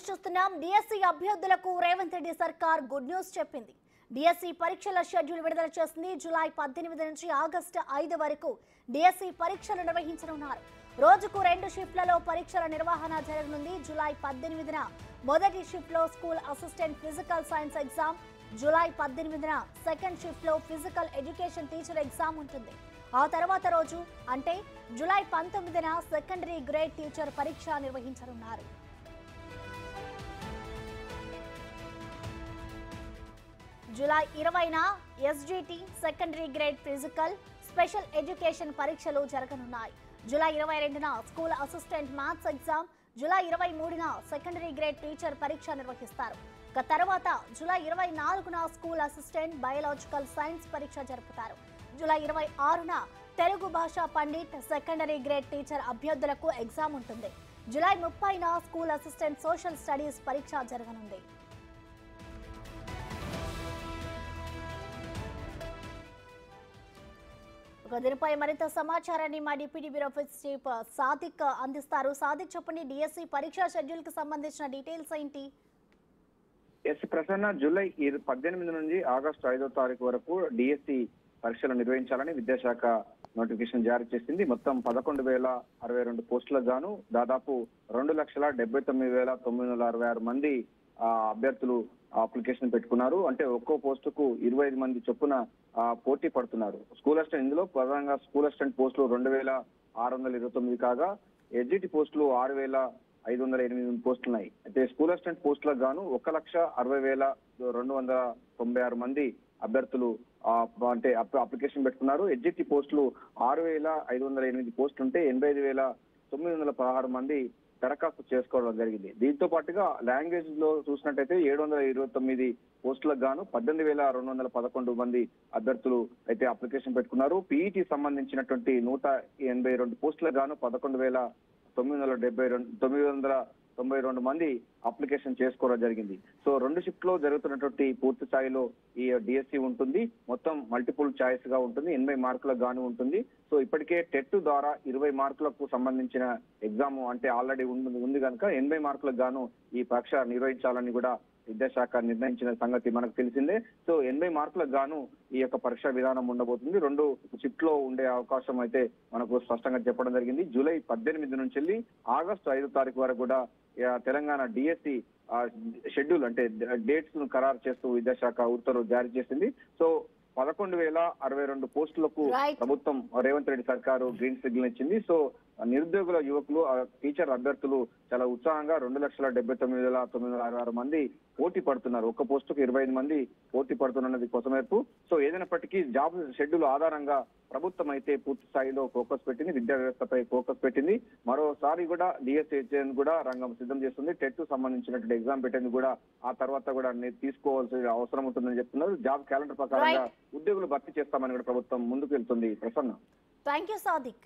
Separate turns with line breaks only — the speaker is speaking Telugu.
అప్డేట్స్ చూస్తున్నాం. డిఎస్సి అభ్యర్థులకు రేవంత్ రెడ్డి సర్కార్ గుడ్ న్యూస్ చెప్పింది. డిఎస్సి పరీక్షల షెడ్యూల్ విడుదల చేసింది. జూలై 18 నుంచి ఆగస్టు 5 వరకు డిఎస్సి పరీక్షలు నిర్వహించనున్నారు. రోజుకు 2 షిఫ్ట్లలో పరీక్షల నిర్వహణ జరగనుంది. జూలై 18న మొదటి షిఫ్ట్లో school assistant physical science exam, July 18న సెకండ్ షిఫ్ట్లో ఫిజికల్ ఎడ్యుకేషన్ టీచర్ ఎగ్జామ్ ఉంటుంది. ఆ తర్వాత రోజు అంటే జూలై 19న సెకండరీ గ్రేడ్ టీచర్ పరీక్ష నిర్వహించనున్నారు. జూలై 20న SGT secondary grade physical special education పరీక్షలు జరగనున్నాయి. జూలై 22న school assistant maths exam, July 23న సెకండరీ గ్రేడ్ టీచర్ పరీక్ష నిర్వహిస్తారు. తర్వాత జూలై 24న స్కూల్ అసిస్టెంట్ బయోలాజికల్ సైన్స్ పరీక్ష జరుపుతారు. జూలై 26న తెలుగు భాషా పండిట్ సెకండరీ గ్రేడ్ టీచర్ అభ్యర్థులకు ఎగ్జామ్ ఉంటుంది. జూలై 30న స్కూల్ అసిస్టెంట్ సోషల్ స్టడీస్ పరీక్ష జరగనుంది. దీనిపై మరింత సమాచారాన్ని మా డిప్యూటీ బ్యూరో చీఫ్ సాదిక్ అందిస్తారు. సాదిక్, చెప్పండి, డిఎస్సి పరీక్షా షెడ్యూల్ కి సంబంధించిన డీటెయిల్స్ ఏంటి?
ఎస్ ప్రసన్న, జూలై 18 నుంచి ఆగస్టు 5వ తారీఖు వరకు డిఎస్సి పరీక్షలు నిర్వహించాలని విద్యాశాఖ నోటిఫికేషన్ జారీ చేసింది. మొత్తం 11,062 పోస్టులకు గాను దాదాపు 2,79,966 మంది అభ్యర్థులు అప్లికేషన్ పెట్టుకున్నారు. అంటే ఒక్కో పోస్టుకు 25 మంది చొప్పున పోటీ పడుతున్నారు. స్కూల్ అసిస్టెంట్, ఇందులో ప్రధానంగా స్కూల్ అసిస్టెంట్ పోస్టులు 2,629 కాగా ఎస్జిటి పోస్టులు 6,508 పోస్టులు ఉన్నాయి. అయితే స్కూల్ అసిస్టెంట్ పోస్టులకు గాను 1,60,296 మంది అభ్యర్థులు అంటే అప్లికేషన్ పెట్టుకున్నారు. ఎస్జిటి పోస్టులు 6,508 పోస్టులు ఉంటే 85,916 మంది దరఖాస్తు చేసుకోవడం జరిగింది. దీంతో పాటుగా లాంగ్వేజ్ లో చూసినట్టయితే 729 పోస్టులకు గాను 18,211 మంది అభ్యర్థులు అయితే అప్లికేషన్ పెట్టుకున్నారు. పీఈటీ సంబంధించినటువంటి 182 పోస్టులకు గాను 11,992 మంది అప్లికేషన్ చేసుకోవడం జరిగింది. సో 2 షిఫ్ట్ లో జరుగుతున్నటువంటి పూర్తి స్థాయిలో ఈ డిఎస్సి ఉంటుంది. మొత్తం మల్టిపుల్ చాయిస్ గా ఉంటుంది. 80 మార్కులకు గాను ఉంటుంది. సో ఇప్పటికే టెట్ ద్వారా 20 మార్కులకు సంబంధించిన ఎగ్జామ్ అంటే ఆల్రెడీ ఉంది కనుక 80 మార్కులకు గాను ఈ పరీక్ష నిర్వహించాలని కూడా విద్యాశాఖ నిర్ణయించిన సంగతి మనకు తెలిసిందే. సో 80 మార్కులకు గాను ఈ యొక్క పరీక్షా విధానం ఉండబోతుంది. 2 షిఫ్ట్ లో ఉండే అవకాశం అయితే మనకు స్పష్టంగా చెప్పడం జరిగింది. జూలై 18 నుంచి వెళ్ళి ఆగస్టు 5వ తారీఖు వరకు కూడా తెలంగాణ డిఎస్సి షెడ్యూల్ అంటే డేట్స్ ను ఖరారు చేస్తూ విద్యాశాఖ ఉత్తర్వులు జారీ చేసింది. సో 11,062 పోస్టులకు ప్రభుత్వం రేవంత్ రెడ్డి సర్కారు గ్రీన్ సిగ్నల్ ఇచ్చింది. సో నిరుద్యోగుల యువకులు టీచర్ అభ్యర్థులు చాలా ఉత్సాహంగా 2,79,966 మంది పోటీ పడుతున్నారు. ఒక్క పోస్టుకు 25 మంది పోటీ పడుతున్నది కొసమేర్పు. సో ఏదైనప్పటికీ జాబ్ షెడ్యూల్ ఆధారంగా ప్రభుత్వం అయితే పూర్తి స్థాయిలో ఫోకస్ పెట్టింది, విద్యా వ్యవస్థపై ఫోకస్ పెట్టింది. మరోసారి కూడా డిఎస్సి కూడా రంగం సిద్ధం చేస్తుంది. టెట్ సంబంధించినటువంటి ఎగ్జామ్ పెట్టేందుకు కూడా ఆ తర్వాత కూడా తీసుకోవాల్సిన అవసరం ఉంటుందని చెప్తున్నారు. జాబ్ క్యాలెండర్ ప్రకారంగా ఉద్యోగులు భర్తీ చేస్తామని కూడా ప్రభుత్వం ముందుకు వెళ్తుంది. Prasanna,
thank you Sadiq.